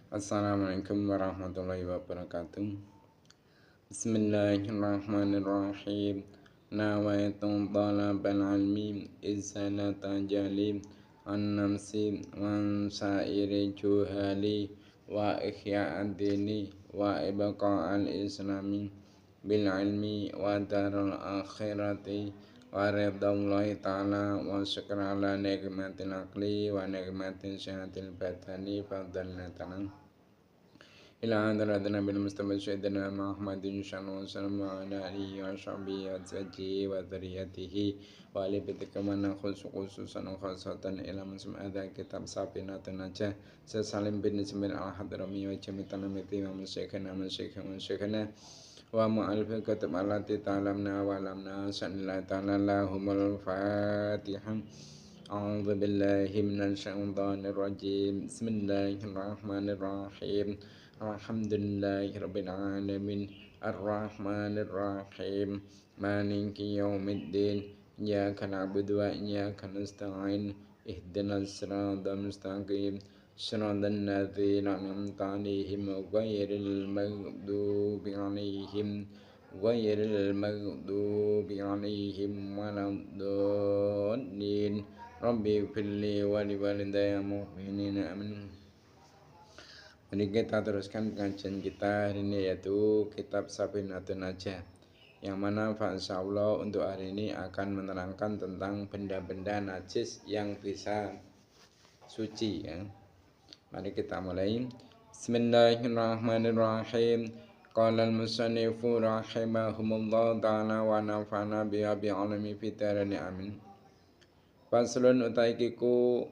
Assalamualaikum warahmatullahi wabarakatuh. Bismillahirrahmanirrahim. Nawaitu talabal ilmi izalata jalim an-namsi wan sairi juhali wa ihya'ad dini wa ibqa'al islami bil ilmi wa darul akhirati wa ridallahi ta'ala wa syukra ala nikmatil aqli wa nikmatil syahatil badani fadhalna ila hadratna bil mustafa sayyidina Muhammadin sallallahu alaihi wasallam wa ala alihi wa sahbihi wa azwajihi wa dzurriyyatihi wa ali bitika mana khususan khasatan ila muslim ada kitab Safinatun Najah Salim bin Ismail al-Hadrami wa jami'an amiti wa musyikhana wa mu'alif kitab allati ta'lamna wa lamna sanillahi ta'ala lahumul fatihah. A'udzu billahi minasy syaithanir rajim. Bismillahirrahmanirrahim. Alhamdulillahirabbil alamin. Arrahmanirrahim. Maliki yaumiddin. Iyyaka na'budu wa iyyaka nasta'in. Ihdinas siratal mustaqim. Shiratal ladzina an'amta 'alaihim ghairil maghdubi 'alaihim waladdallin. Rabbi firli wa liwalidayya mu'minina amin. Mari kita teruskan pengajian kita hari ini, yaitu kitab Safinatun Najah, yang mana insyaallah untuk hari ini akan menerangkan tentang benda-benda najis yang bisa suci ya. Mari kita mulai. Bismillahirrahmanirrahim. Qala al-musannifu rahimahumullah ta'ala wa nafa'ana biha bi'alami fitarani amin. Faslun utaikiku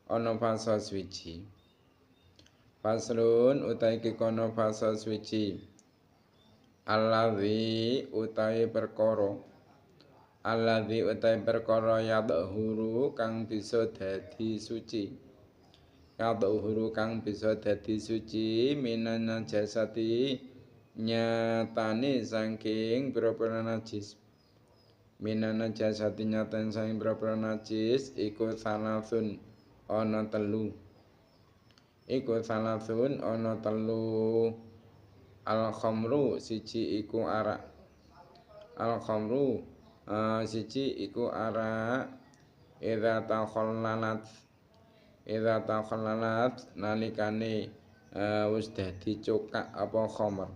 ana fasa swiji. Faslun utaikiku ana fasa swiji. Alladzi utai perkara yadhuru kang bisa dadi suci. Yadhuru kang bisa dadi suci minan najasati nyatane saking pira-pira najis. Minan najasati nyatane saking pira-pira najis iku salasun ana telu. Al-khamru siji iku arak. Siji iku arak. Idza takhallalat nalikane wis dadi cokak apa khamr.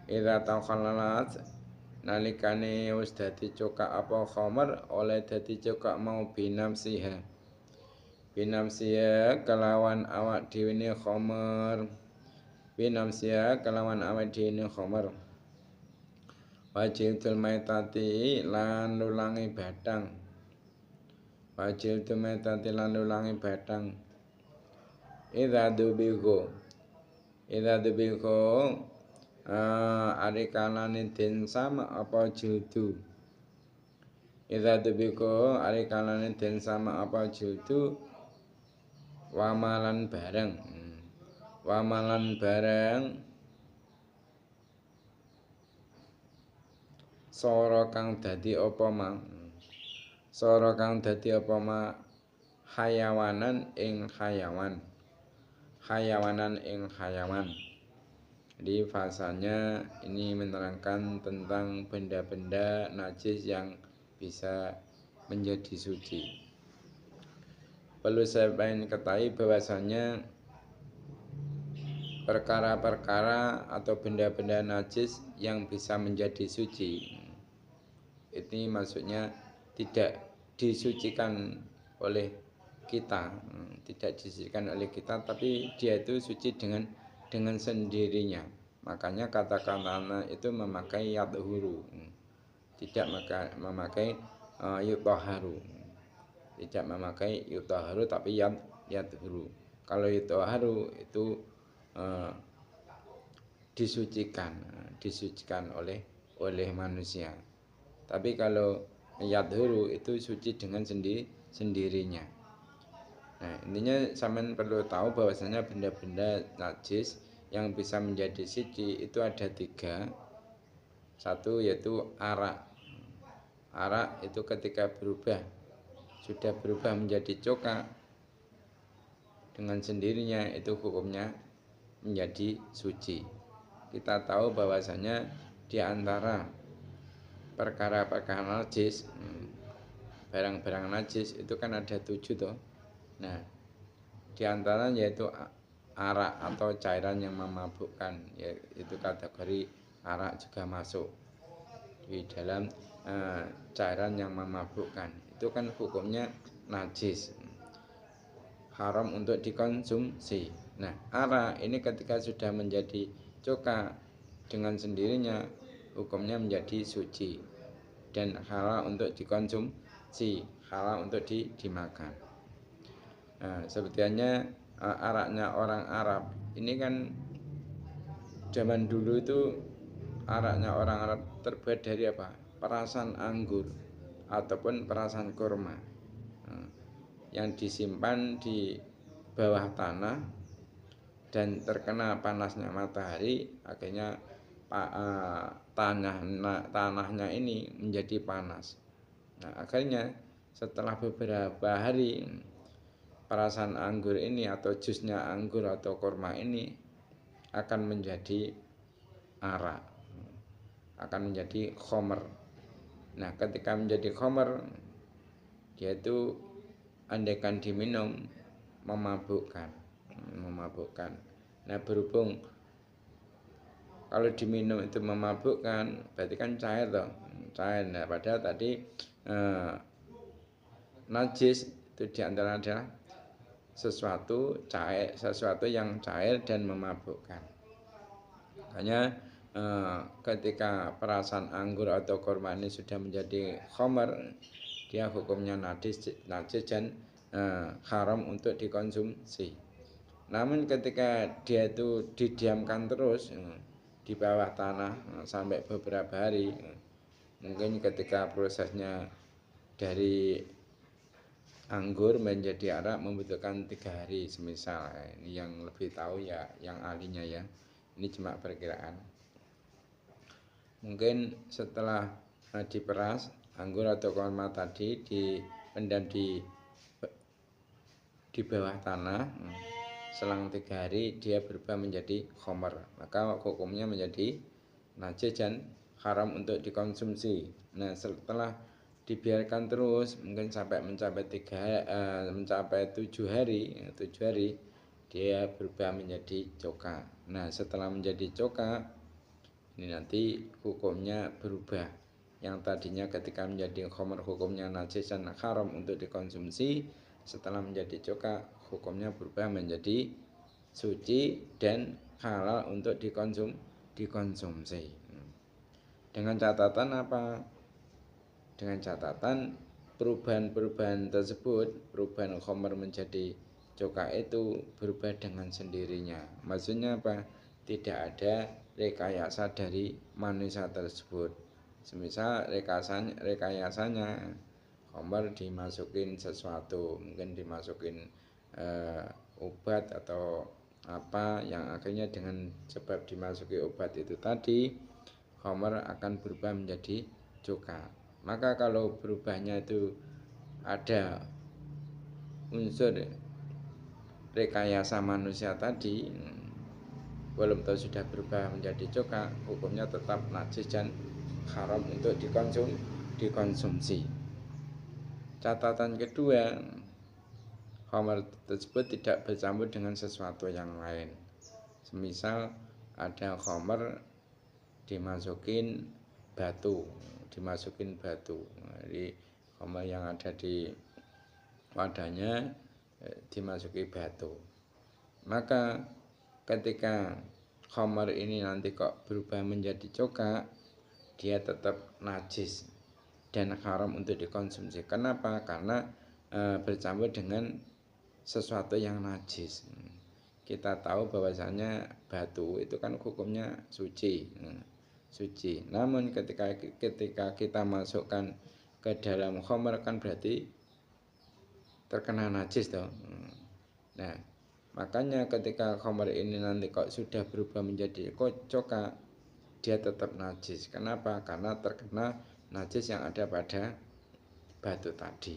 Idza takhallalat nalikane wis dadi cokak apa khamr, oleh dadi cokak mau binamsiha kelawan awak dhewe ne khamr. Wajiltul maitati lan lulangi bathang. Idza dubigo arikalane den sama apa jildu. Wamalan bareng sora kang dadi apa ma hayawanan ing hayawan. Jadi fasanya ini menerangkan tentang benda-benda najis yang bisa menjadi suci. Perlu saya ketahui bahwasanya perkara-perkara atau benda-benda najis yang bisa menjadi suci ini maksudnya tidak disucikan oleh kita, tapi dia itu suci dengan sendirinya. Makanya kata-kata itu memakai yadhuru, tidak memakai yutahharu. Tidak memakai yutahharu tapi yadhuru. Kalau yutahharu itu disucikan oleh manusia. Tapi kalau yadhuru itu suci dengan sendirinya. Nah, intinya sampean perlu tahu bahwasanya benda-benda najis yang bisa menjadi suci itu ada 3. Satu yaitu arak. Arak itu ketika sudah berubah menjadi cokak, dengan sendirinya itu hukumnya menjadi suci. Kita tahu bahwasanya di antara perkara-perkara najis, barang-barang najis itu kan ada 7 toh. Nah, di antara yaitu arak atau cairan yang memabukkan, yaitu kategori arak juga masuk di dalam cairan yang memabukkan. Itu kan hukumnya najis, haram untuk dikonsumsi. Nah, arak ini ketika sudah menjadi coka dengan sendirinya hukumnya menjadi suci dan halal untuk dikonsumsi, halal untuk dimakan. Nah, sebetulnya araknya orang Arab ini kan zaman dulu itu araknya orang Arab terbuat dari apa? Perasan anggur ataupun perasan kurma yang disimpan di bawah tanah dan terkena panasnya matahari, akhirnya tanahnya ini menjadi panas. Nah, akhirnya setelah beberapa hari perasan anggur ini atau jusnya anggur atau kurma ini akan menjadi arak, akan menjadi khomer. Nah, ketika menjadi khomer, dia itu andaikan diminum memabukkan. Nah, berhubung kalau diminum itu memabukkan, berarti kan cair toh, cair. Nah, padahal tadi najis itu diantara adalah sesuatu cair, sesuatu yang cair dan memabukkan. Makanya ketika perasan anggur atau kurma ini sudah menjadi khomer, dia hukumnya najis dan haram untuk dikonsumsi. Namun ketika dia itu didiamkan terus di bawah tanah sampai beberapa hari, mungkin ketika prosesnya dari anggur menjadi arak membutuhkan 3 hari semisal. Ini yang lebih tahu ya yang ahlinya ya, ini cuma perkiraan. Mungkin setelah diperas anggur atau kurma tadi dipendam di bawah tanah selang 3 hari, dia berubah menjadi khomer, maka hukumnya menjadi najis dan haram untuk dikonsumsi. Nah, setelah dibiarkan terus mungkin sampai mencapai 7 hari, dia berubah menjadi coka. Nah, setelah menjadi coka ini nanti hukumnya berubah. Yang tadinya ketika menjadi khomer hukumnya najis dan haram untuk dikonsumsi, setelah menjadi coka hukumnya berubah menjadi suci dan halal untuk dikonsumsi. Dengan catatan apa? Dengan catatan perubahan-perubahan tersebut, perubahan khomer menjadi coka itu berubah dengan sendirinya. Maksudnya apa? Tidak ada rekayasa dari manusia tersebut. Semisal rekayasanya khomer dimasukin sesuatu, mungkin dimasukin obat atau apa yang akhirnya dengan sebab dimasuki obat itu tadi khomer akan berubah menjadi coka. Maka kalau berubahnya itu ada unsur rekayasa manusia tadi, walaupun sudah berubah menjadi coka, hukumnya tetap najis dan haram untuk dikonsumsi. Catatan kedua, khomer tersebut tidak bercampur dengan sesuatu yang lain. Semisal ada khomer dimasukin batu. Jadi khomer yang ada di wadahnya dimasuki batu. Maka ketika khomer ini nanti kok berubah menjadi coka, dia tetap najis dan haram untuk dikonsumsi. Kenapa? Karena bercampur dengan sesuatu yang najis. Kita tahu bahwasanya batu itu kan hukumnya suci. Namun ketika kita masukkan ke dalam khomer kan berarti terkena najis toh. Nah, makanya ketika khomer ini nanti kok sudah berubah menjadi coka, dia tetap najis. Kenapa? Karena terkena najis yang ada pada batu tadi.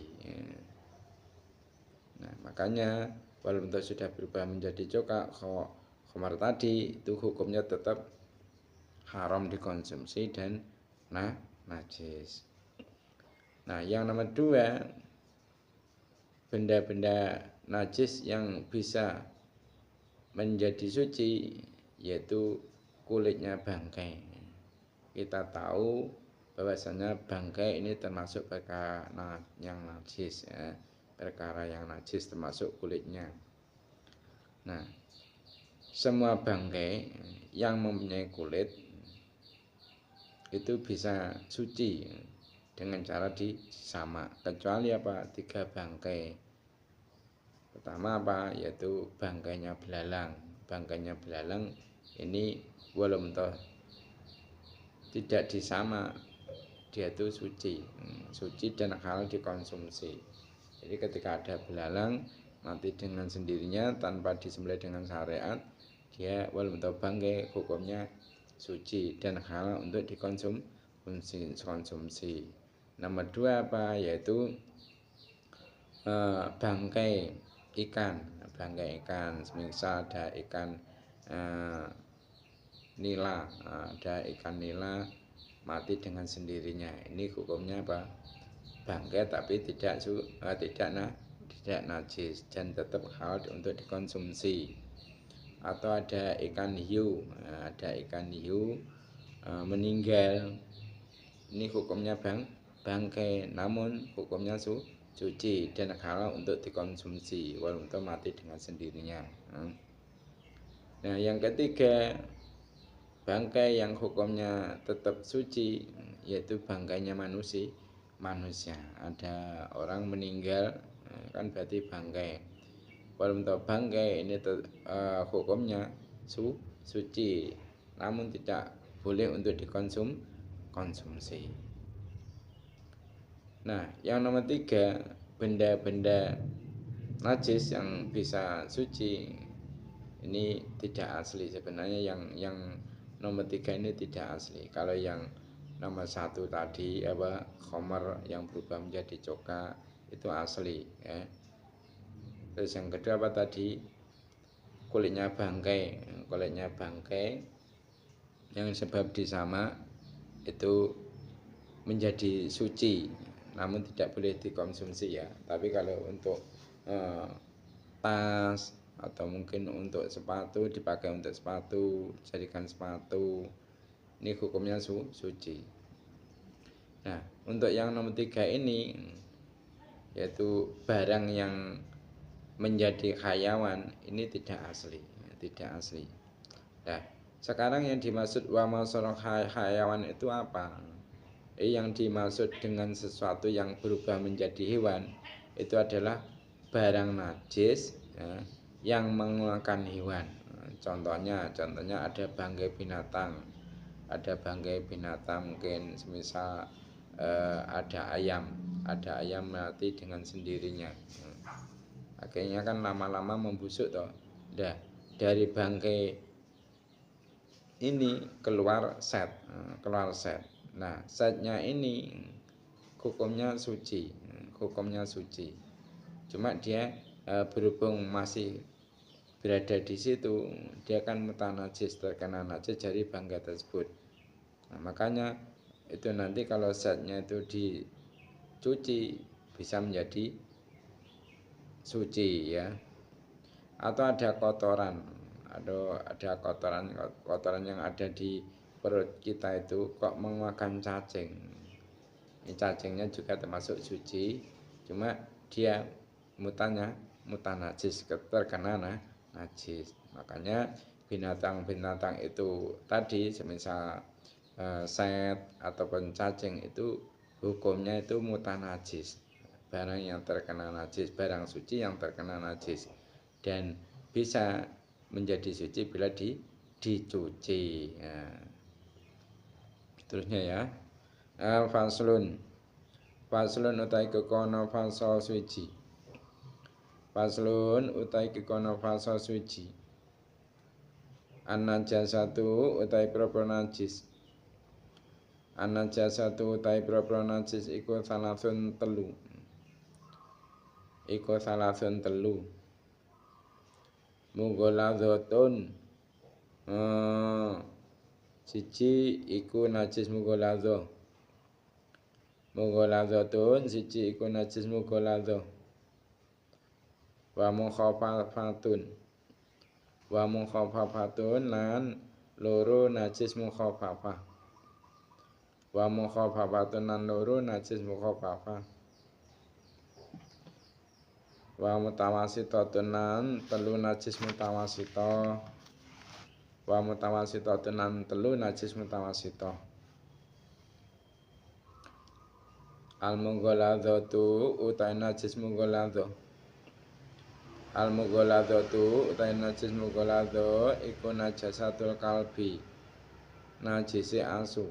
Nah, makanya walaupun sudah berubah menjadi cokak khamar tadi, itu hukumnya tetap haram dikonsumsi dan najis. Nah, yang nomor 2, benda-benda najis yang bisa menjadi suci yaitu kulitnya bangkai. Kita tahu bahwasanya bangkai ini termasuk perkara yang najis ya. Perkara yang najis termasuk kulitnya. Nah, semua bangkai yang mempunyai kulit itu bisa suci dengan cara disama, kecuali apa? 3 bangkai. Pertama apa? Yaitu bangkainya belalang. Bangkainya belalang ini walaupun tidak disama, dia itu suci dan halal dikonsumsi. Jadi ketika ada belalang mati dengan sendirinya tanpa disembelih dengan syariat, dia walaupun bangkai hukumnya suci dan halal untuk dikonsumsi. Nomor 2 apa? Yaitu bangkai ikan. Misal ada ikan nila, mati dengan sendirinya. Ini hukumnya apa? Bangkai tapi tidak najis dan tetap halal untuk dikonsumsi. Atau ada ikan hiu, meninggal, ini hukumnya bangkai, namun hukumnya suci dan halal untuk dikonsumsi walaupun mati dengan sendirinya. Nah, yang ketiga, bangkai yang hukumnya tetap suci yaitu bangkainya manusia. Ada orang meninggal kan berarti bangkai. Walaupun bangkai ini hukumnya suci, namun tidak boleh untuk dikonsumsi. Nah, yang nomor 3, benda-benda najis yang bisa suci ini tidak asli. Sebenarnya yang nomor 3 ini tidak asli. Kalau yang nomor 1 tadi khamar yang berubah menjadi cokak itu asli ya. Terus yang kedua apa tadi? Kulitnya bangkai yang sebab disama itu menjadi suci, namun tidak boleh dikonsumsi ya. Tapi kalau untuk tas atau mungkin untuk sepatu, dipakai untuk sepatu, jadikan sepatu, ini hukumnya suci. Nah, untuk yang nomor 3 ini yaitu barang yang menjadi hayawan, ini tidak asli. Nah, sekarang yang dimaksud wa masarah hayawan itu apa? Yang dimaksud dengan sesuatu yang berubah menjadi hewan itu adalah barang najis ya, yang mengeluarkan hewan. Contohnya ada bangkai binatang, mungkin semisal ada ayam mati dengan sendirinya. Akhirnya kan lama-lama membusuk toh. Nah, dari bangkai ini keluar set. Nah, setnya ini hukumnya suci. Cuma dia berhubung masih berada di situ, dia kan mutanajis, terkena najis dari bangkai tersebut. Nah, makanya itu nanti kalau setnya itu dicuci bisa menjadi suci ya. Atau ada kotoran yang ada di perut kita itu kok mengeluarkan cacing. Ini cacingnya juga termasuk suci, cuma dia mutanajis, terkena najis. Makanya binatang-binatang itu tadi semisal set ataupun cacing itu hukumnya itu mutanajis, barang yang terkena najis, barang suci yang terkena najis, dan bisa menjadi suci bila dicuci ya. Terusnya ya, faslun utai kekono fasal suci. Faslun utai kekono fasal suci. An-najasatu utai propro najis. An-najasatu utai propro najis iku salasun telu. Mughaladzatun siji iku najis mughaladzah. Mughaladzatun siji iku najis mughaladzah. Wa mukhaffafatun. Wa mukhaffafatun lan loro najis mukhaffafah. Wa mukhaffafatun lan loro najis mukhaffafah. Wa mutawasitatun lan telu najis mutawasitah. Wa mutawasitatun lan telu najis mutawasitah. Al mughaladzatu utai najis mughaladzah. Al mughaladzatu utai najis mughaladzah iku najasatul kalbi, najise asu.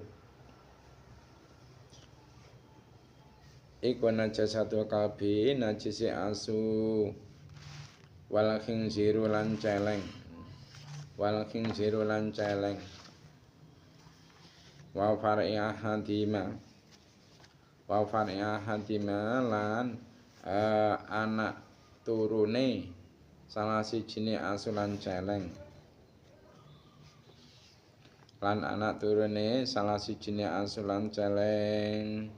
Iku najasatul kalbi, najise asu. Wal khinziru lan celeng. Wal khinziru lan celeng. Wa far'i ahadima. Wa far'i ahadima lan anak turune salah sijine asu lan celeng. Lan anak turune salah sijine asu lan celeng.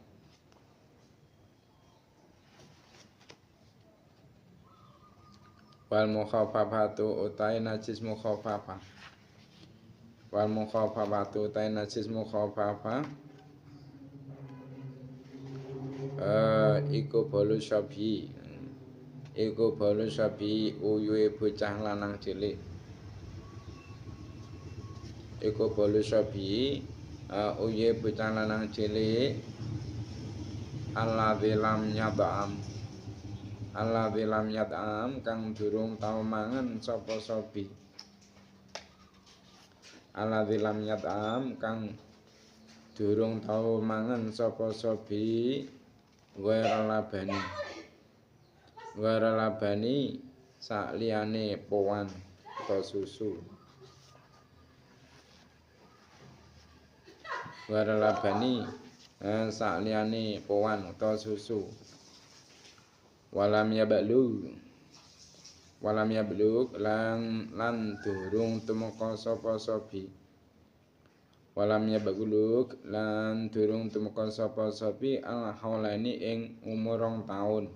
Wal mukhaffafatu utai najis mukhaffafah. Wal mukhaffafatu utai najis mukhaffafah iku bolu syabi. Iku bolu syabi uyuhe bocah lanang cilik. Iku bolu syabi uyuhe bocah lanang cilik. Alladzi lam yad'am. Alladzi lam yad'am kang durung tau mangan sapa sabi. Alladzi lam yad'am kang durung tau mangan sapa sabi ghairal labani. Ghairal labani sak liyane powan atau susu. Ghairal labani sak liyane powan atau susu. Walam yablug lan durung tumeka sapa sabi. Walam yablug lan durung tumeka sapa sabi al haulaini ing umur 2 taun.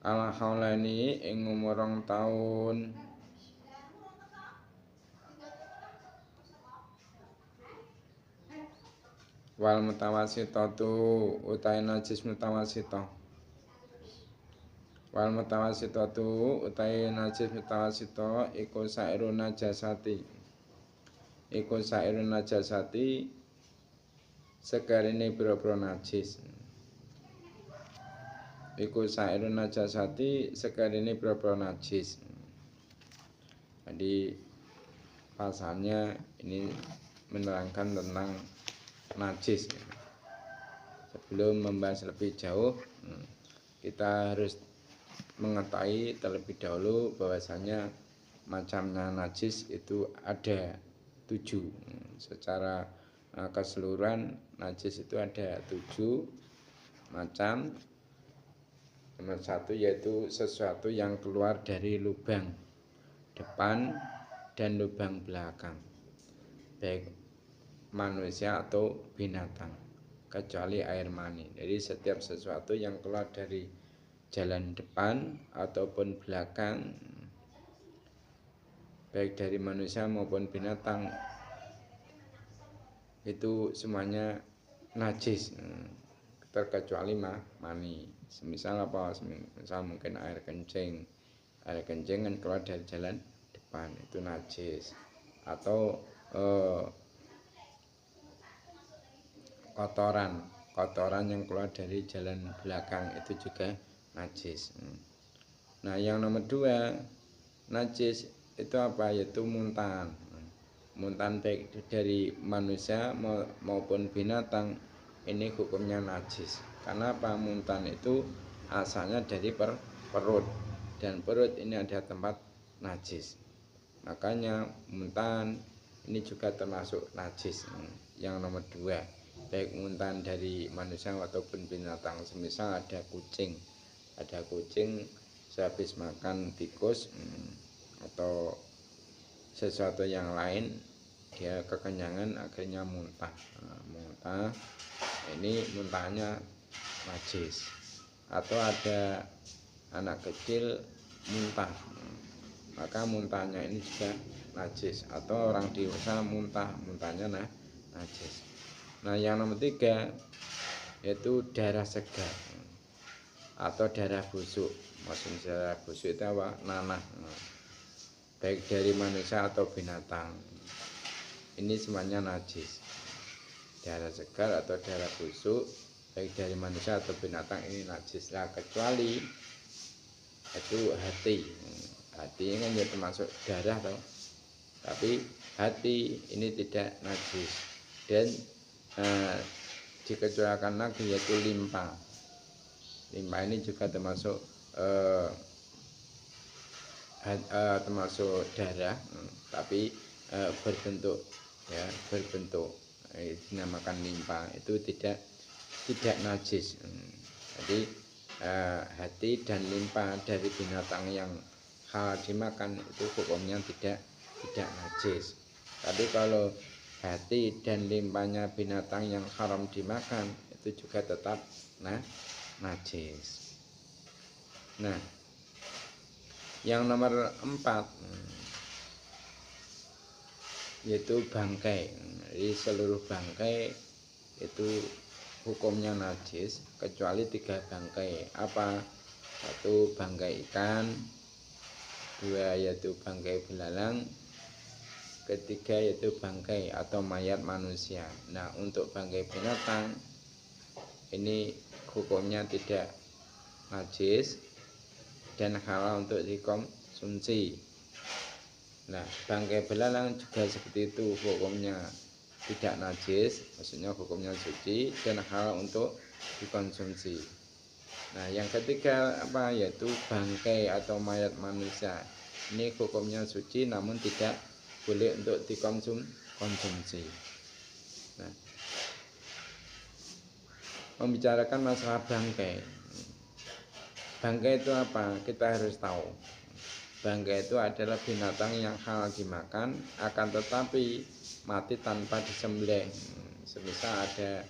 Al haulaini ing umur 2 taun. Wal mutawasitatu utai najis mutawasitah. Wal mutawasitatu utai najis mutawasitah iku sairun najasati. Iku sairun najasati sekarene pira-pira najis. Iku sairun najasati sekarene pira-pira najis. Jadi pasalnya ini menerangkan tentang najis. Sebelum membahas lebih jauh, kita harus mengetahui terlebih dahulu bahwasanya macamnya najis itu ada 7. Secara keseluruhan najis itu ada 7 macam. Nomor 1 yaitu sesuatu yang keluar dari lubang depan dan lubang belakang, baik manusia atau binatang, kecuali air mani. Jadi setiap sesuatu yang keluar dari jalan depan ataupun belakang, baik dari manusia maupun binatang, itu semuanya najis, terkecuali mani. Semisal apa? Semisal mungkin air kencing. Air kencing kan keluar dari jalan depan, itu najis. Atau kotoran yang keluar dari jalan belakang, itu juga najis. Nah, yang nomor 2 najis itu apa? Yaitu muntahan. Muntahan baik dari manusia maupun binatang, ini hukumnya najis. Karena apa? Muntahan itu asalnya dari perut, dan perut ini ada tempat najis. Makanya muntahan ini juga termasuk najis. Yang nomor 2, baik muntahan dari manusia ataupun binatang. Semisal ada kucing sehabis makan tikus atau sesuatu yang lain, dia kekenyangan akhirnya muntah. Muntah ini muntahnya najis. Atau ada anak kecil muntah, maka muntahnya ini juga najis. Atau orang dewasa muntahnya najis. Nah yang nomor 3 yaitu darah segar atau darah busuk. Maksudnya darah busuk itu apa? Nanah, baik dari manusia atau binatang, ini semuanya najis. Darah segar atau darah busuk baik dari manusia atau binatang ini najis. Nah kecuali itu hati kan ya termasuk darah toh. Tapi hati ini tidak najis. Dan dikecualikan lagi yaitu limpa. Limpa ini juga termasuk termasuk darah, tapi berbentuk dinamakan limpa, itu tidak najis. Jadi hati dan limpa dari binatang yang halal dimakan itu hukumnya tidak najis. Tapi kalau hati dan limpanya binatang yang haram dimakan itu juga tetap najis. Nah yang nomor 4 yaitu bangkai. Jadi seluruh bangkai itu hukumnya najis kecuali 3 bangkai. Apa? 1 bangkai ikan, 2 yaitu bangkai belalang, 3 yaitu bangkai atau mayat manusia. Nah untuk bangkai binatang ini hukumnya tidak najis dan halal untuk dikonsumsi. Nah bangkai belalang juga seperti itu, hukumnya tidak najis, maksudnya hukumnya suci dan halal untuk dikonsumsi. Nah yang ketiga apa? Yaitu bangkai atau mayat manusia. Ini hukumnya suci namun tidak boleh untuk dikonsumsi. Nah membicarakan masalah bangkai. Bangkai itu apa? Kita harus tahu. Bangkai itu adalah binatang yang halal dimakan, akan tetapi mati tanpa disembelih. Semisal ada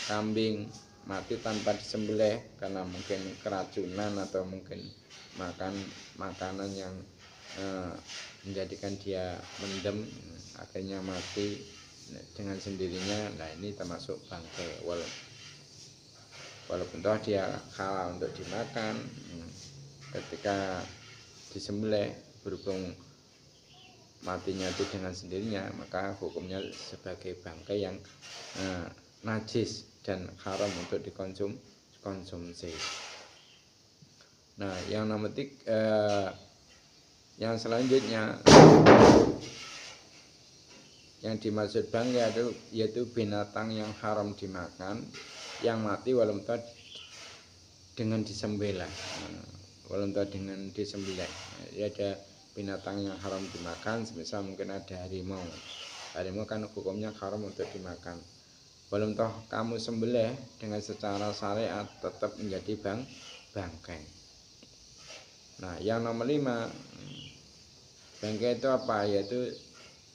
kambing mati tanpa disembelih karena mungkin keracunan atau mungkin makan makanan yang menjadikan dia mendem, akhirnya mati dengan sendirinya. Nah ini termasuk bangkai, walaupun toh dia halal untuk dimakan, ketika disembelih berhubung matinya itu dengan sendirinya, maka hukumnya sebagai bangkai yang najis dan haram untuk dikonsumsi. Nah yang nomor 3, yang selanjutnya yang dimaksud bangkai yaitu binatang yang haram dimakan yang mati walaupun dengan disembelih. Jadi ada binatang yang haram dimakan, semisal mungkin ada harimau kan hukumnya haram untuk dimakan. Walaupun toh kamu sembelih dengan secara syariat tetap menjadi bangkai. Nah yang nomor 5, bangkai itu apa? Yaitu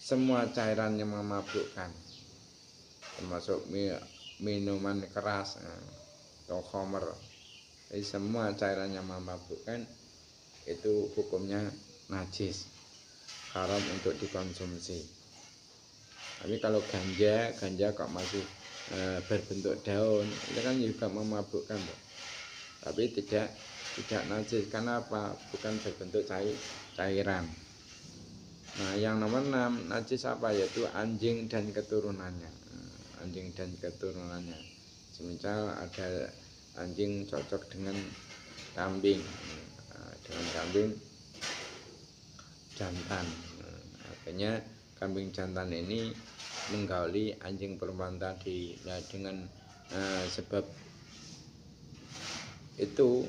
semua cairan yang memabukkan, termasuk minuman keras atau khamr. Jadi semua cairan yang memabukkan itu hukumnya najis, haram untuk dikonsumsi. Tapi kalau ganja kok masih berbentuk daun, itu kan juga memabukkan, tapi tidak najis. Karena apa? Bukan berbentuk cairan. Nah yang nomor 6 najis apa? Yaitu anjing dan keturunannya. Semisal ada anjing cocok dengan kambing, jantan, akhirnya kambing jantan ini menggauli anjing perempuan tadi. Nah dengan sebab itu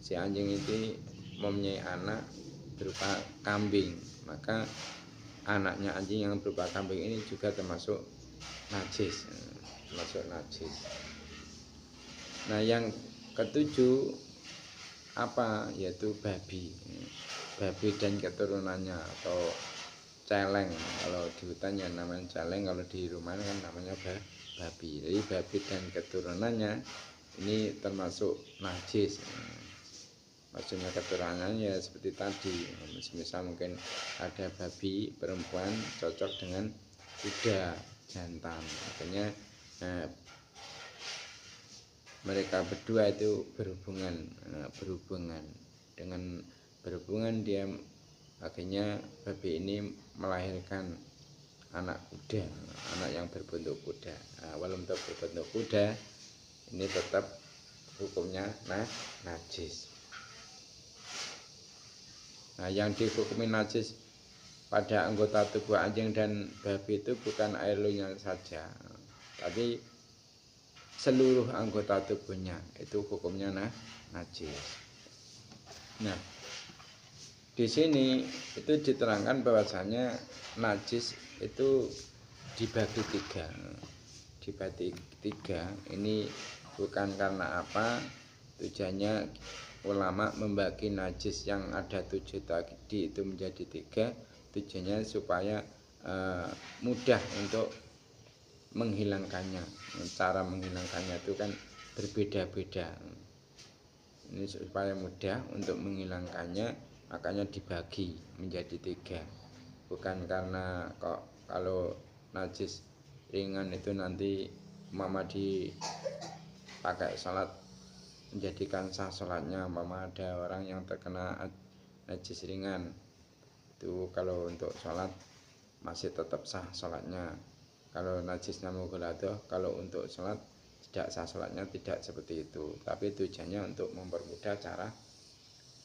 si anjing itu mempunyai anak berupa kambing, maka anaknya anjing yang berupa kambing ini juga termasuk najis. Nah yang ke-7, apa? Yaitu babi. Babi dan keturunannya atau celeng. Kalau di hutan ya namanya celeng, kalau di rumah kan namanya babi. Jadi babi dan keturunannya ini termasuk najis. Maksudnya keturunannya ya seperti tadi, misal mungkin ada babi perempuan cocok dengan kuda jantan, makanya mereka berdua itu berhubungan dia, akhirnya babi ini melahirkan anak kuda, anak yang berbentuk kuda. Walaupun berbentuk kuda, ini tetap hukumnya najis. Nah, yang dihukumi najis pada anggota tubuh anjing dan babi itu bukan air liurnya saja, tapi seluruh anggota tubuhnya itu hukumnya najis. Nah, di sini itu diterangkan bahwasanya najis itu dibagi tiga. Ini bukan karena apa, tujuannya ulama membagi najis yang ada 7 tadi itu menjadi 3, tujuannya supaya mudah untuk menghilangkannya. Cara menghilangkannya itu kan berbeda-beda. Ini supaya mudah untuk menghilangkannya, makanya dibagi menjadi 3. Bukan karena kalau najis ringan itu nanti mama dipakai sholat menjadikan sah sholatnya. Mama ada orang yang terkena najis ringan itu, kalau untuk sholat masih tetap sah sholatnya. Kalau najisnya mughaladhah, kalau untuk sholat tidak sah sholatnya, tidak seperti itu. Tapi tujuannya untuk mempermudah cara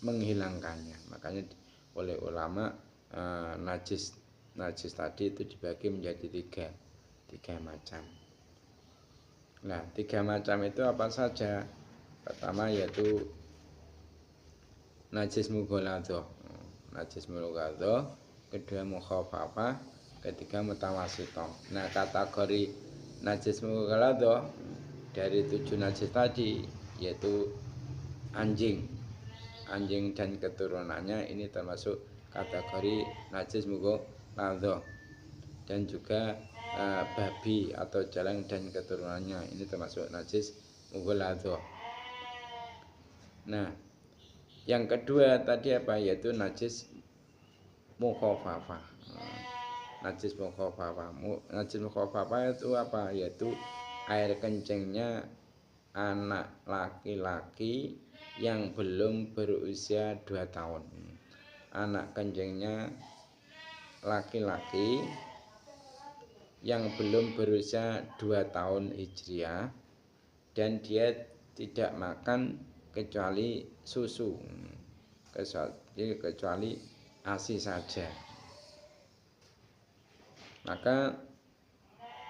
menghilangkannya. Makanya oleh ulama najis tadi itu dibagi menjadi 3 macam. Nah, 3 macam itu apa saja? Pertama yaitu najis mughaladhah, kedua mukhafafah, ketiga mutawassithah. Nah, kategori najis mughaladhah dari 7 najis tadi yaitu anjing dan keturunannya, ini termasuk kategori najis mughaladhah. Dan juga babi atau celeng dan keturunannya, ini termasuk najis mughaladhah. Nah, yang kedua tadi apa? Yaitu najis mukhafafah. Najis mukhafafah itu apa? Yaitu air kencingnya anak laki-laki yang belum berusia 2 tahun. Anak kencingnya laki-laki yang belum berusia 2 tahun Hijriah, dan dia tidak makan kecuali susu, kecuali ASI saja. Maka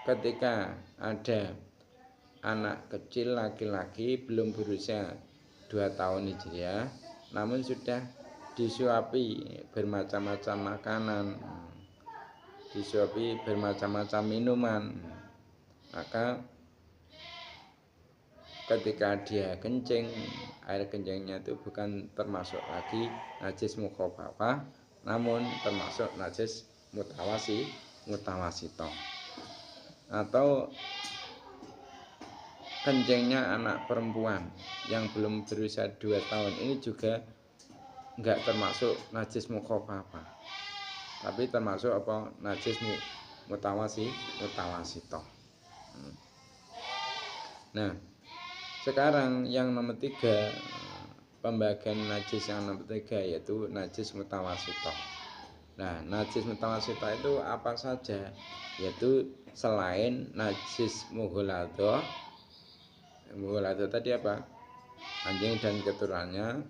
ketika ada anak kecil laki-laki belum berusia 2 tahun Hijriah, namun sudah disuapi bermacam-macam makanan, disuapi bermacam-macam minuman, maka ketika dia kencing, air kencingnya itu bukan termasuk lagi najis mukhafafah, namun termasuk najis mutawassithah. Atau kencingnya anak perempuan yang belum berusia 2 tahun, ini juga enggak termasuk najis mukhafafah, tapi termasuk apa? Najis mutawassithah. Nah, sekarang yang nomor 3, pembagian najis yang nomor 3 yaitu najis mutawassithah. Nah, najis mutawassithah itu apa saja? Yaitu selain najis mughaladhah tadi apa? Anjing dan keturunannya,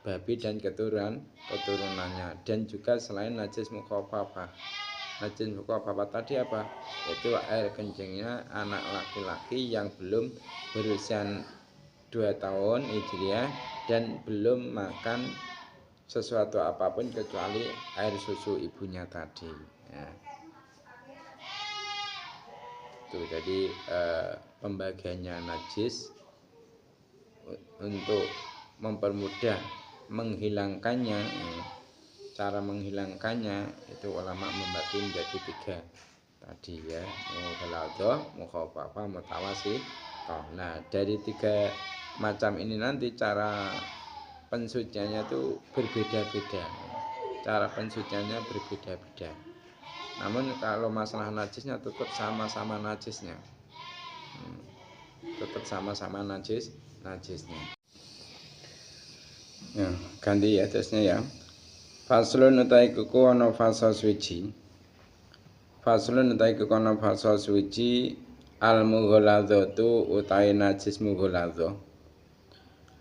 babi dan keturunannya, dan juga selain najis mukhafafah. Najis mukhafafah tadi apa? Yaitu air kencingnya anak laki-laki yang belum berusia 2 tahun Hijriah dan belum makan sesuatu apapun kecuali air susu ibunya tadi. Ya. Itu jadi pembagiannya najis untuk mempermudah menghilangkannya. Cara menghilangkannya itu ulama membagi menjadi 3 tadi ya, mughaladzah, mukhafafah, mutawassithah. Nah, dari 3 macam ini nanti cara pensuciannya itu berbeda-beda. Cara pensuciannya berbeda-beda. Namun kalau masalah najisnya tetap sama-sama najisnya. Tetap sama-sama najisnya. Ya, ganti ya terusnya ya. Faslun utai kuku ana fasa suci. Faslun utai kuku ana fasa suci al-mughaladzatu utai najis mughaladzah.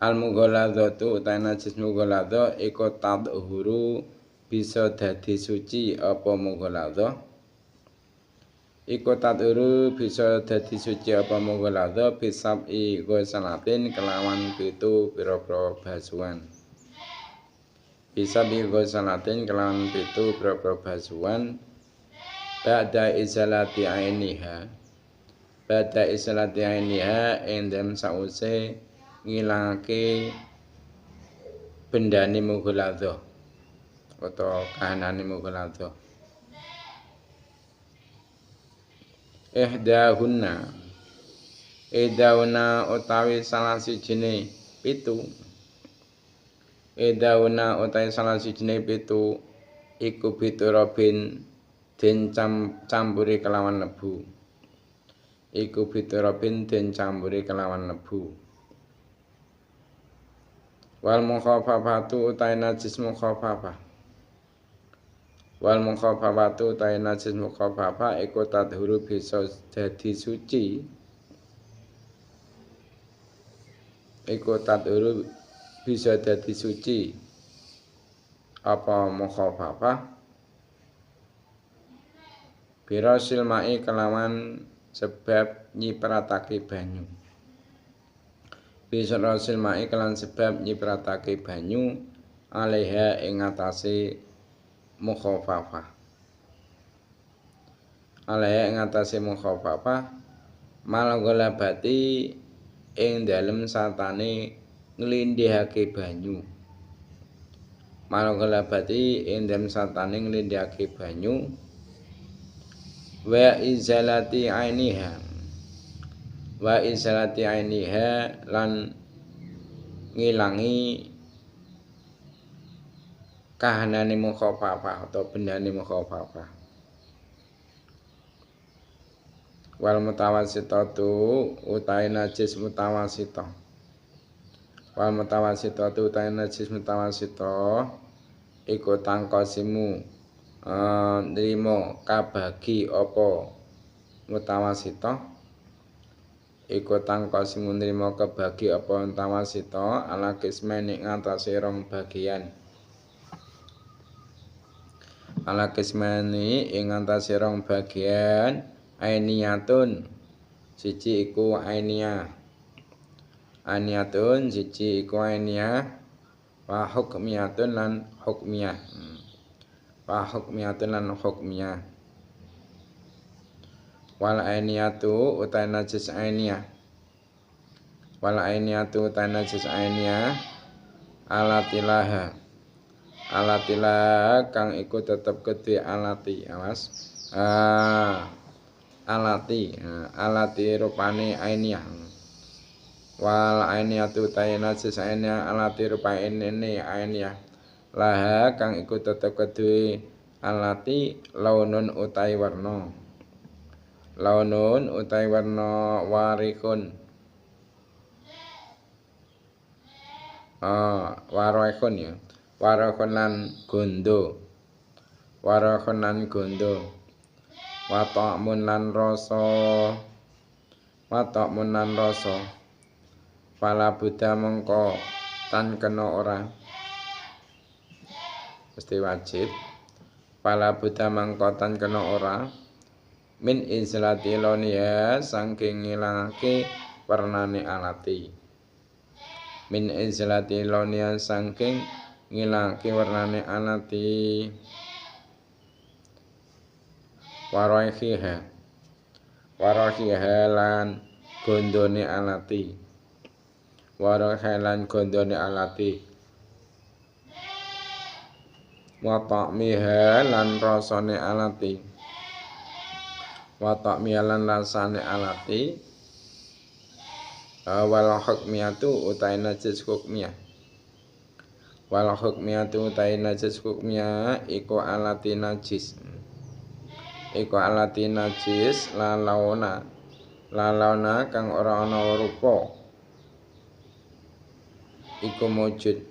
Al-mughaladzatu utai najis mughaladzah iku tadhuru bisa dadi suci apa mughaladzah. Iku tadhuru bisa dadi suci apa mughaladzah bisab'i ghusalatin kelawan 7 pira-pira basuhan. Bisa bighusalatin kelawan 7 pira-pira basuhan ba'da izalati ainiha. Ba'da izalati ainiha endem sause ngilangake bendane mughaladzah utawa kahanane mughaladzah. Ihdahunna utawi salah sijine 7. Ihdahunna utawi salah sijine 7 iku biturabin den campuri kelawan lebu. Iku biturabin den campuri kelawan lebu. Wal mukhafafatu utawi najis mukhafafah. Wal mukhafafatu utawi najis mukhafafah iku tadhuru bisa dadi suci. Iku tadhuru bisa dadi suci apa mukhafafah birasil mai kelawan sebab nyipratake banyu. Birasil mai kelawan sebab nyipratake banyu alaiha ing atase mukhafafah. Alaiha ing atase mukhafafah malaghalabati ing dalem satane nglindhihake banyu. Malaghalabati ing dalem satane nglindhihake banyu wa izalati ainiha. Wa izalati ainiha lan ngilangi kahanane mukhafafah atau bendane mukhafafah. Wal mutawassithatu utawi najis mutawassithah. Wal mutawassithatu utawi najis mutawassithah iku tangkosimu nrimo kabagi apa mutawassithah. Iku tangkosimu nrimo kabagi apa mutawassithah ala kismene ngatasi rong bagian. Ala kismene ing ngatasi rong bagian ainiyatun siji iku ainiyah. Ainiyatun siji iku ainiyah wa hukmiyatun lan hukmiyah. Wa hukmiyatun lan hukmiyah. Wal ainiyatu utawi najis ainiyah. Wal ainiyatu utawi najis ainiyah alatilaha. Alatilah kang iku tetep kedhe alati. Awas. Alati rupane ainiyah. Wal ainiyatu utawi najis ainiyah alati rupane ainiyah. Laha kang iku tetep kedhe alati launun utawi warna. Launun utawi warna warikun. Warikun ya. Warikun lan gondo. Warikun lan gondo. Wa ta'mun lan rasa. Wa ta'mun lan rasa. Fala buddha mengko tan kena ora. Mesti wajib. Fala buddha mengko tan kena ora. Min izlati loniya saking ngilangake warnane alati. Min izlati loniya saking ngilangake warnane alati. Waraihiha lan gondone alati. wa rakhalan gondone alati wa ta'miha lan rasane alati wa ta'miha lan rasane alati wal hukmiyatu utai najis hukmiyah wal hukmiyatu utai najis hukmiyah iku alati najis lalauna kang ora ana rupa iku mujud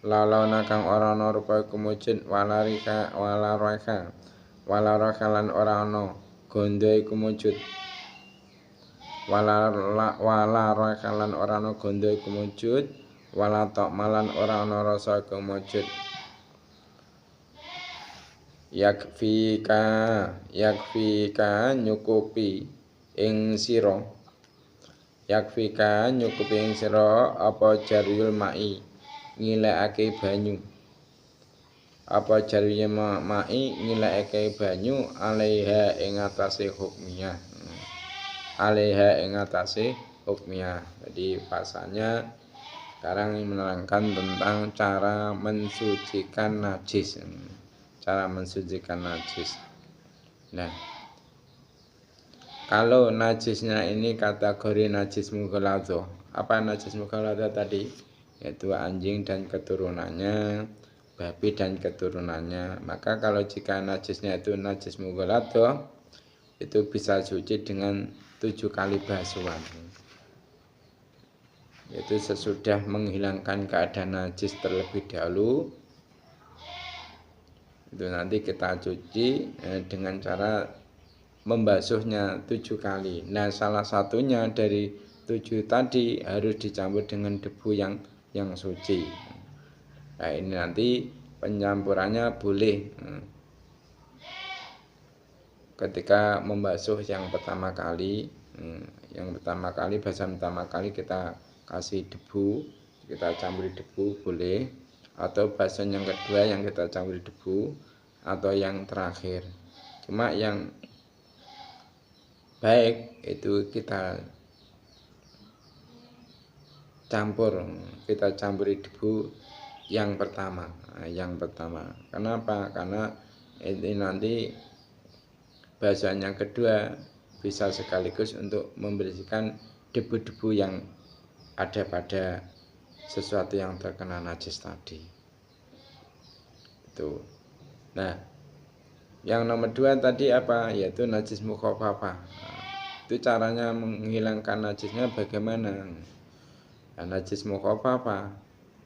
lalauna kang ora ana rupa iku mujud wala raka lan ora ana gondo iku mujud wala raka lan ora ana gondo iku mujud wala ta'malan ora ana rasa iku mujud yakfika nyukupi ing sira apa jariyul ma'i ngilekake banyu alaiha ing atase hukmiyah jadi pasanya sekarang menerangkan tentang cara mensucikan najis. Nah, kalau najisnya ini kategori najis mughaladhah. Apa najis mughaladhah tadi? Yaitu anjing dan keturunannya, babi dan keturunannya. Maka kalau jika najisnya itu najis mughaladhah, itu bisa suci dengan 7 kali basuhan. Yaitu sesudah menghilangkan keadaan najis terlebih dahulu, itu nanti kita cuci dengan cara membasuhnya 7 kali. Nah, salah satunya dari 7 tadi harus dicampur dengan debu yang suci. Nah, ini nanti pencampurannya boleh ketika membasuh yang pertama kali. Bahasan pertama kali kita kasih debu, kita campuri debu boleh, atau bahasan yang kedua yang kita campuri debu, atau yang terakhir. Cuma yang baik itu kita campuri debu yang pertama. Kenapa? Karena ini nanti bahasan yang kedua bisa sekaligus untuk membersihkan debu-debu yang ada pada sesuatu yang terkena najis tadi. Itu. Nah, yang nomor 2 tadi apa? Yaitu najis mukhaffafah. Itu caranya menghilangkan najisnya bagaimana? Nah, najis mukhaffafah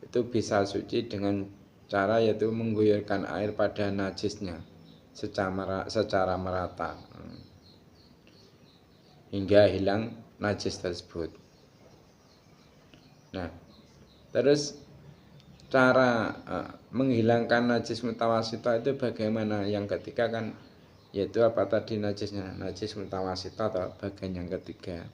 itu bisa suci dengan cara yaitu mengguyurkan air pada najisnya secara merata hingga hilang najis tersebut. Nah, terus cara menghilangkan najis mutawasithah itu bagaimana? Yang ketiga kan yaitu apa tadi najisnya? Najis mutawasithah atau bagian yang ketiga.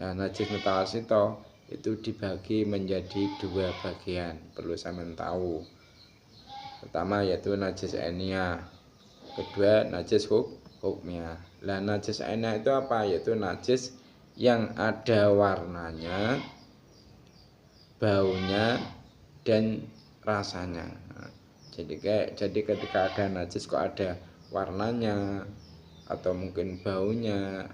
Nah, najis mutawasithah itu dibagi menjadi 2 bagian, perlu sampean tahu. Pertama yaitu najis ainiyah, kedua najis hukmiyah. Lah najis ainiyah itu apa? Yaitu najis yang ada warnanya, baunya, dan rasanya. Jadi ketika ada najis kok ada warnanya atau mungkin baunya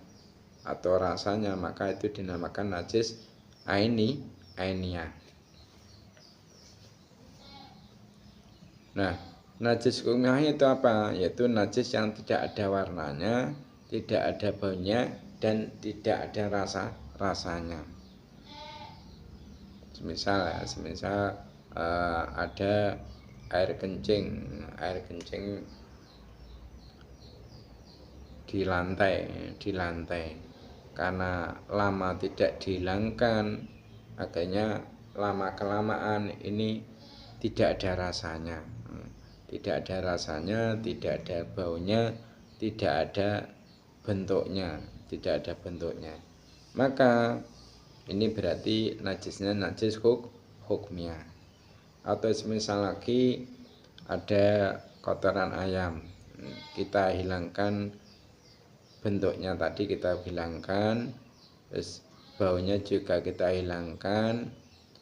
atau rasanya, maka itu dinamakan najis ainiyah. Nah, najis hukmiyah itu apa? Yaitu najis yang tidak ada warnanya, tidak ada baunya, dan tidak ada rasanya. Semisal ada air kencing di lantai karena lama tidak dihilangkan, akhirnya lama kelamaan ini tidak ada rasanya, tidak ada baunya, tidak ada bentuknya. Maka ini berarti najisnya najis hukmiyah. Atau semisal lagi ada kotoran ayam, kita hilangkan bentuknya tadi, kita hilangkan, terus baunya juga kita hilangkan,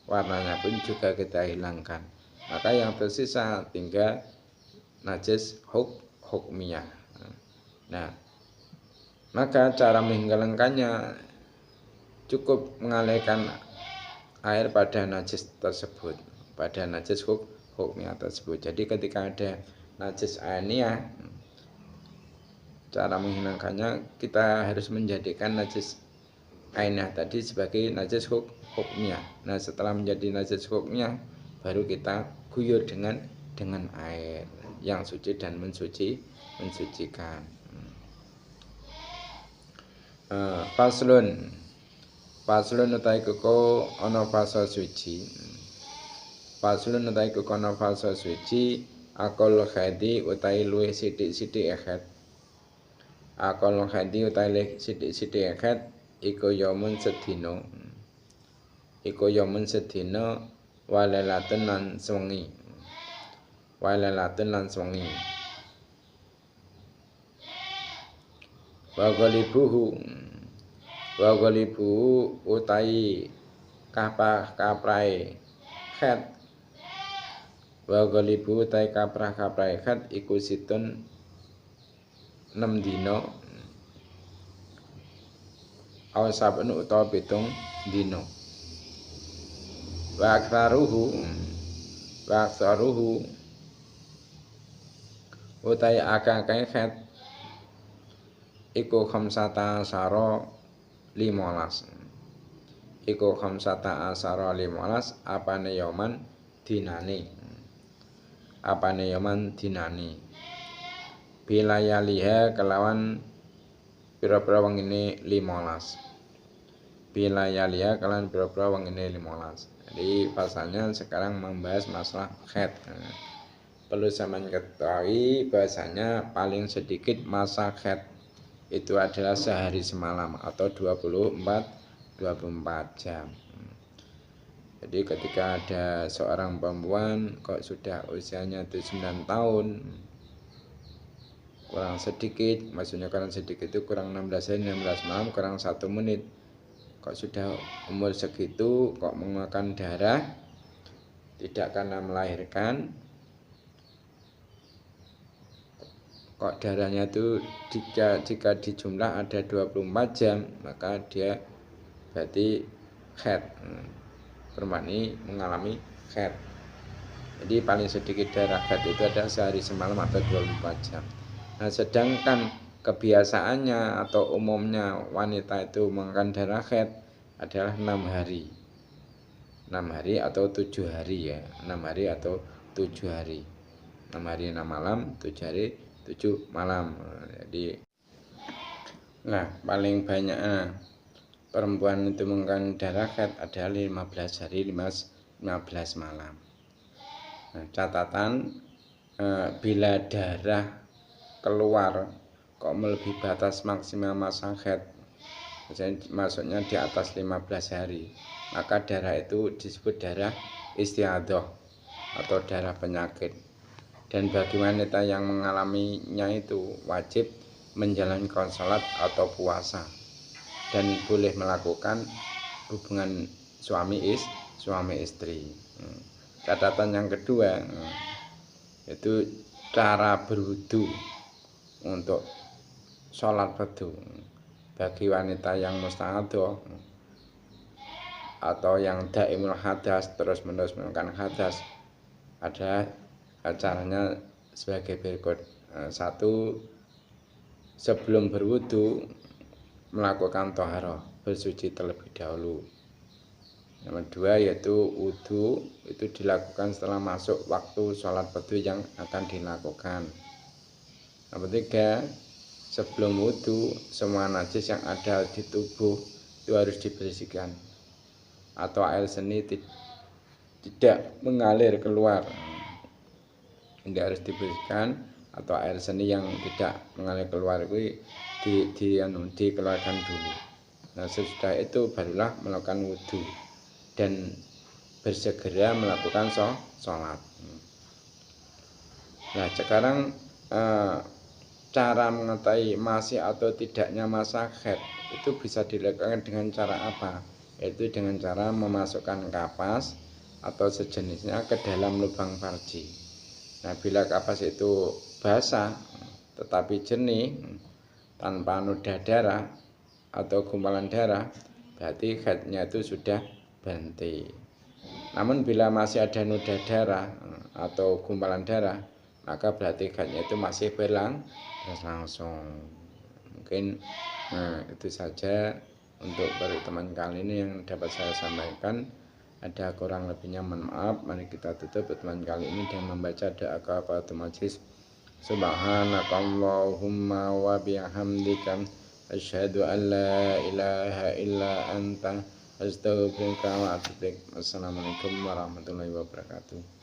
warnanya pun juga kita hilangkan. Maka yang tersisa tinggal najis hukmiyah. Nah, maka cara menghilangkannya cukup mengalirkan air pada najis tersebut, pada najis hukmiyah tersebut. Jadi ketika ada najis ainiyah, cara menghilangkannya kita harus menjadikan najis ainiyah tadi sebagai najis hukmiyah. Nah, setelah menjadi najis hukmiyah, baru kita guyur dengan air yang suci dan mensucikan. Faslun utai kuko ana fasa suci. Faslun utai kuko ana fasa suci akal khadi utai luwih sithik-sithik akad. Akal khadi utai luwih sithik-sithik akad iku yamun sedina. Iku yamun sedina walalatun lan swengi. Walalatun lan swengi. Wa ghalibuhu utai kaprahe khat. Wa ghalibuhu utai kaprahe khat iku situn 6 dina. Aw saben utawa 7 dina. Wa aktsaruhu utai akeh khat iku khamsata asyara 15. Iku khamsata asyara 15 apane yaman dinane. Apane yaman dinane. Bilayaliha kelawan pira-pira wengine 15. Bilayaliha kelawan pira-pira wengine 15. Jadi pasalnya sekarang membahas masalah haid. Perlu zaman ketahui bahasanya paling sedikit masa haid itu adalah sehari semalam atau 24 jam. Jadi ketika ada seorang perempuan kok sudah usianya itu 9 tahun kurang sedikit, maksudnya kurang sedikit itu kurang 16 hari 16 malam kurang 1 menit, kok sudah umur segitu kok mengeluarkan darah tidak karena melahirkan, kok darahnya itu jika dijumlah ada 24 jam maka dia berarti haid. Perempuan ini mengalami haid. Jadi paling sedikit darah haid itu ada sehari semalam atau 24 jam. Nah, sedangkan kebiasaannya atau umumnya wanita itu mengeluarkan darah haid adalah 6 hari. 6 hari atau 7 hari ya. 6 hari atau 7 hari. 6 hari 6 malam, 7 hari 7 malam. Jadi paling banyak perempuan itu mengeluarkan darah haid adalah 15 hari 15 malam. Nah, catatan bila darah keluar kok melebihi batas maksimal masa haid, maksudnya di atas 15 hari, maka darah itu disebut darah istiadah atau darah penyakit. Dan bagi wanita yang mengalaminya itu wajib menjalankan sholat atau puasa dan boleh melakukan hubungan suami istri. Catatan yang kedua itu cara berwudu untuk sholat fardu bagi wanita yang musta'adah atau yang daimul hadas terus menerus melakukan hadas. Ada caranya sebagai berikut. 1, sebelum berwudu melakukan taharah, bersuci terlebih dahulu. Nomor 2 yaitu wudu itu dilakukan setelah masuk waktu sholat fardu yang akan dilakukan. Nomor 3, sebelum wudu semua najis yang ada di tubuh itu harus dibersihkan atau air seni tidak mengalir keluar. Ini harus dibersihkan atau air seni yang tidak mengalir keluar itu dikeluarkan dulu. Nah, sesudah itu barulah melakukan wudu dan bersegera melakukan sholat. Nah, sekarang cara mengetahui masih atau tidaknya masa haid itu bisa dilakukan dengan cara apa? yaitu dengan cara memasukkan kapas atau sejenisnya ke dalam lubang farji. Nah, bila kapas itu basah tetapi jernih tanpa noda darah atau gumpalan darah, berarti haidnya itu sudah berhenti. Namun bila masih ada noda darah atau gumpalan darah, maka berarti haidnya itu masih berlangsung. Mungkin itu saja untuk pertemuan kali ini yang dapat saya sampaikan. Ada kurang lebihnya mohon maaf. Mari kita tutup pertemuan kali ini dengan membaca doa kafaratul majlis. Subhanakallahumma wa bihamdika asyhadu an la ilaha illa anta astaghfiruka wa atubu ilaik. Assalamualaikum warahmatullahi wabarakatuh.